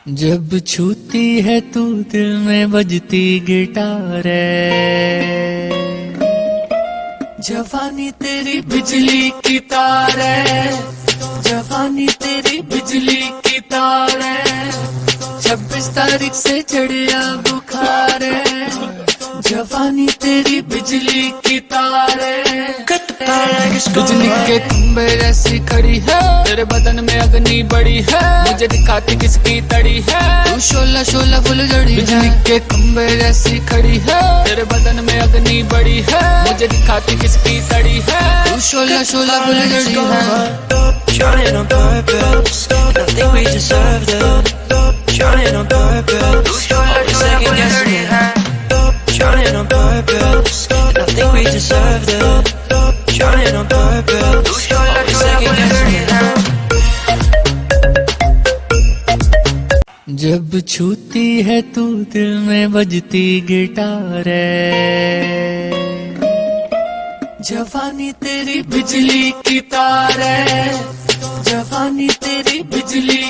जब छूती है तू दिल में बजती गिटार है, जवानी तेरी बिजली की तार है, जवानी तेरी बिजली की तार है। 26 तारीख से चढ़िया बुखार है, जवानी तेरी बिजली की तार है। बिजली के खंभे जैसी खड़ी है, तेरे बदन में अग्नि बड़ी है, मुझे दिखाती किसकी तड़ी है, तू शोला शोला फुलझड़ी। बिजली के खंभे जैसी खड़ी है, तेरे बदन में अग्नि बड़ी है, मुझे दिखाती किसकी तड़ी है, तू शोला शोला फुलझड़ी है। Shining on purpose, I think we deserved it. Shining on purpose, always second guessing it. Shining on purpose, I think we deserved it. Shining on purpose, always second guessing it. जब छूती है तू दिल में बजती गिटार है, जवानी तेरी बिजली की तार है, जवानी तेरी बिजली